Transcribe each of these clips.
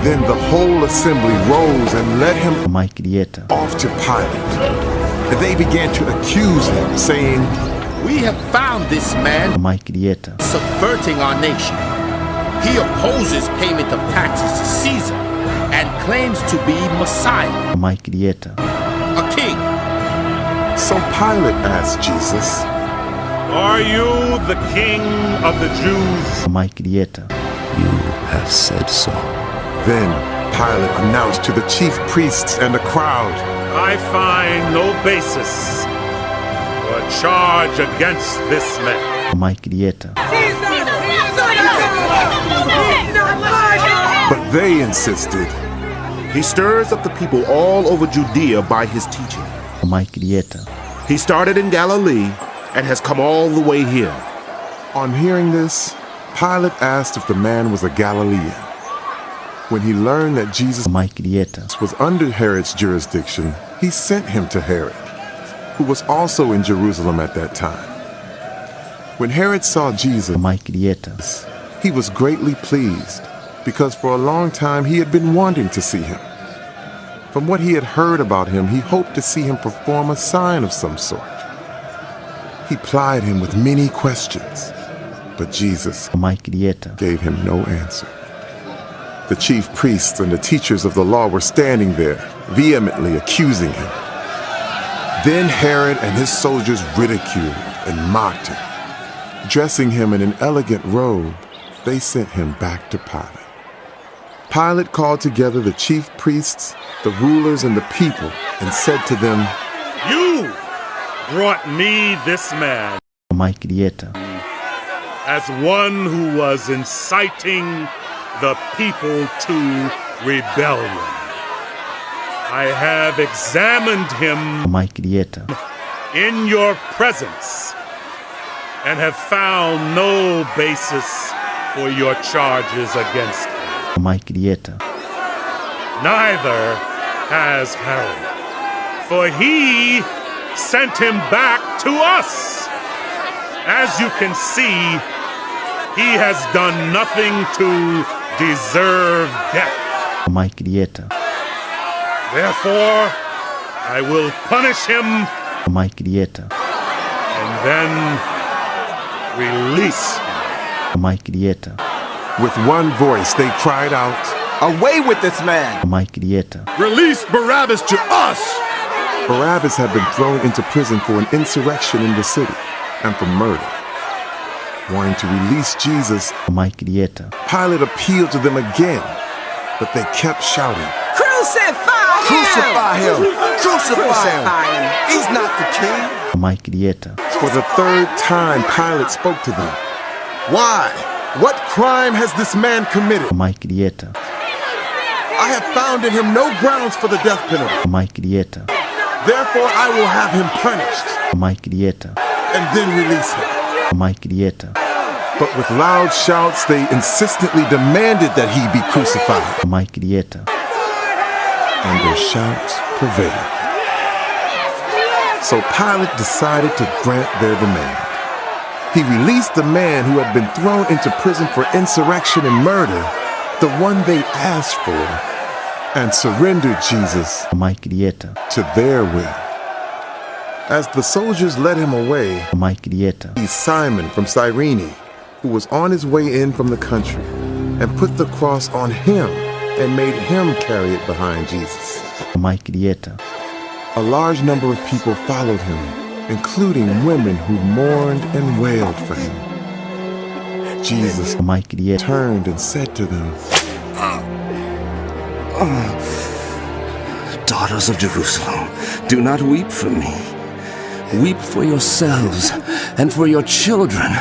Then the whole assembly rose and led him Mai crieta. off to Pilate. And they began to accuse him, saying, We have found this man Mai crieta. subverting our nation. He opposes payment of taxes to Caesar and claims to be Messiah, Mai crieta. a king. So Pilate asked Jesus, Are you the king of the Jews? Mai crieta. You have said so. Then Pilate announced to the chief priests and the crowd, I find no basis for a charge against this man. Mai crieta. but they insisted, He stirs up the people all over Judea by his teaching. Mai crieta. He started in Galilee and has come all the way here. On hearing this, Pilate asked if the man was a Galilean. When he learned that Jesus Mai crieta. was under Herod's jurisdiction, he sent him to Herod, who was also in Jerusalem at that time. When Herod saw Jesus, Mai crieta. he was greatly pleased, because for a long time he had been wanting to see him. From what he had heard about him, he hoped to see him perform a sign of some sort. He plied him with many questions, but Jesus Mai crieta. gave him no answer. The chief priests and the teachers of the law were standing there, vehemently accusing him. Then Herod and his soldiers ridiculed and mocked him. Dressing him in an elegant robe, they sent him back to Pilate. Pilate called together the chief priests, the rulers, and the people, and said to them, You brought me this man Mai crieta. as one who was inciting the people to rebellion. I have examined him Mai crieta. in your presence and have found no basis for your charges against him. Mai crieta. Neither has Herod, for he sent him back to us. As you can see, he has done nothing to deserve death. Mai crieta. Therefore, I will punish him Mai crieta. and then release him. Mai crieta. with one voice they cried out, Away with this man! Mai crieta. Release Barabbas to us! Barabbas had been thrown into prison for an insurrection in the city and for murder. Wanting to release Jesus, Mai crieta. Pilate appealed to them again, but they kept shouting, Crucify him! Crucify him! Crucify him! him! He's not the king! Mai crieta. For the third time, Pilate spoke to them. Why? What crime has this man committed? Mai crieta. I have found in him no grounds for the death penalty. Mai crieta. Therefore, I will have him punished Mai crieta. and then release him. Mai crieta. But with loud shouts, they insistently demanded that he be crucified, Mai crieta. and their shouts prevailed. So Pilate decided to grant their demand. He released the man who had been thrown into prison for insurrection and murder, the one they asked for, and surrendered Jesus Mai crieta. to their will. As the soldiers led him away, Mai crieta. Simon from Cyrene, who was on his way in from the country, and put the cross on him and made him carry it behind Jesus. Mai crieta. A large number of people followed him, including women who mourned and wailed for him. Jesus Mai crieta. turned and said to them, Daughters of Jerusalem, do not weep for me. Weep for yourselves and for your children.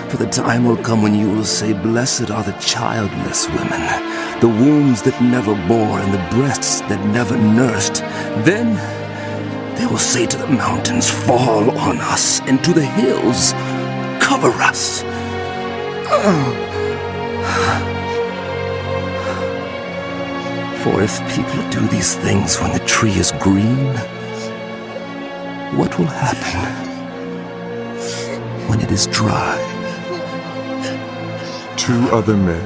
For the time will come when you will say, Blessed are the childless women, the wombs that never bore and the breasts that never nursed. Then they will say to the mountains, Fall on us, and to the hills, Cover us. For if people do these things when the tree is green, what will happen when it is dry? 2 other men,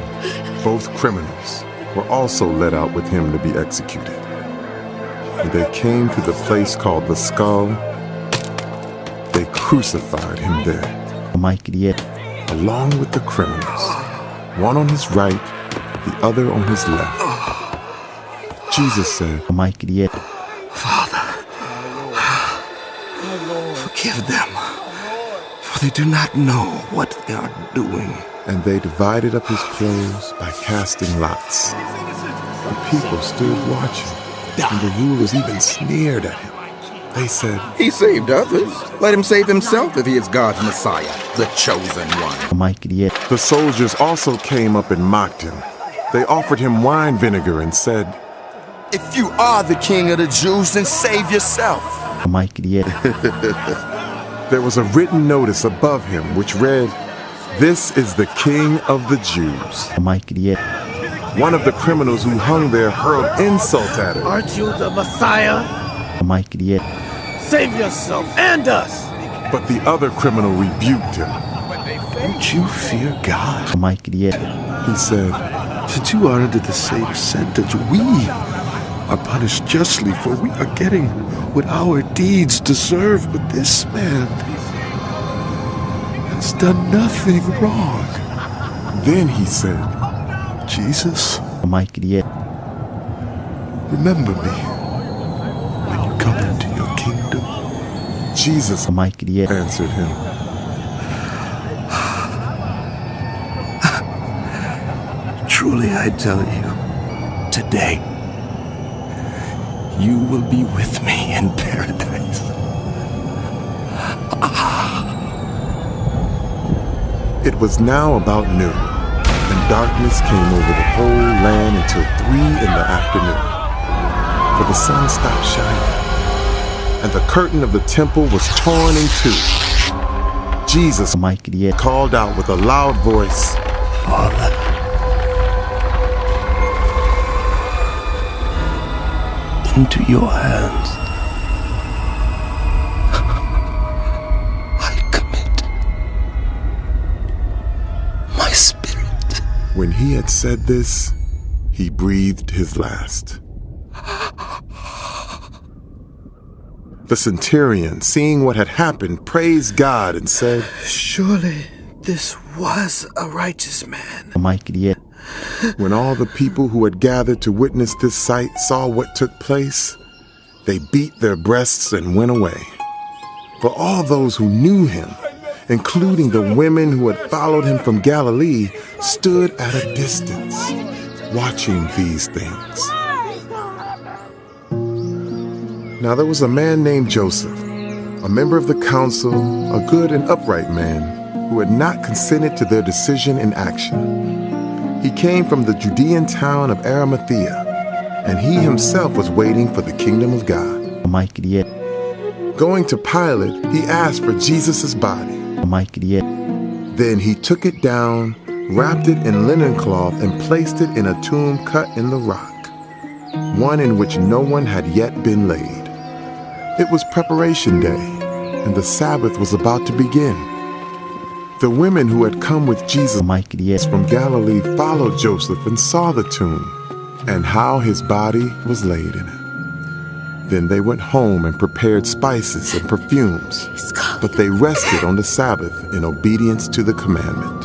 both criminals, were also led out with him to be executed. When they came to the place called the Skull, they crucified him there, Mike Dieta, along with the criminals, one on his right, the other on his left. Jesus said, Mike Dieta, Forgive them, for they do not know what they are doing. and they divided up his clothes by casting lots. The people stood watching, and the rulers even sneered at him. They said, He saved others. Let him save himself if he is God's Messiah, the chosen one. Mike Dieta, The soldiers also came up and mocked him. They offered him wine vinegar and said, If you are the king of the Jews, then save yourself. Mike Dieta, There was a written notice above him which read, "This is the King of the Jews." Mike Dieta, One of the criminals who hung there hurled insult at him. Aren't you the Messiah? Mike Dieta, Save yourself and us. But the other criminal rebuked him. Don't you fear God? Mike Dieta, He said, Since you are under the same sentence, we are punished justly, for we are getting what our deeds deserve. But this man has done nothing wrong. then he said, Jesus, Mike Dieta, remember me when you come into your kingdom. Jesus Mike Dieta, answered him, Truly I tell you, today you will be with me in paradise. It was now about noon, and darkness came over the whole land until 3 in the afternoon. For the sun stopped shining, and the curtain of the temple was torn in two. Jesus Mike Dieta, called out with a loud voice, Father, into your hands I commit my spirit. When he had said this, he breathed his last. The centurion, seeing what had happened, praised God and said, Surely this was a righteous man. Mike Dieta, When all the people who had gathered to witness this sight saw what took place, they beat their breasts and went away. But all those who knew him, including the women who had followed him from Galilee, stood at a distance, watching these things. Now there was a man named Joseph, a member of the council, a good and upright man, who had not consented to their decision in action. He came from the Judean town of Arimathea, and he himself was waiting for the kingdom of God. Mike Dieta, Going to Pilate, he asked for Jesus' body. Mike Dieta, Then he took it down, wrapped it in linen cloth, and placed it in a tomb cut in the rock, one in which no one had yet been laid. It was preparation day, and the Sabbath was about to begin. The women who had come with Jesus Mike Dieta, from Galilee followed Joseph and saw the tomb and how his body was laid in it. Then they went home and prepared spices and perfumes, but they rested on the Sabbath in obedience to the commandment.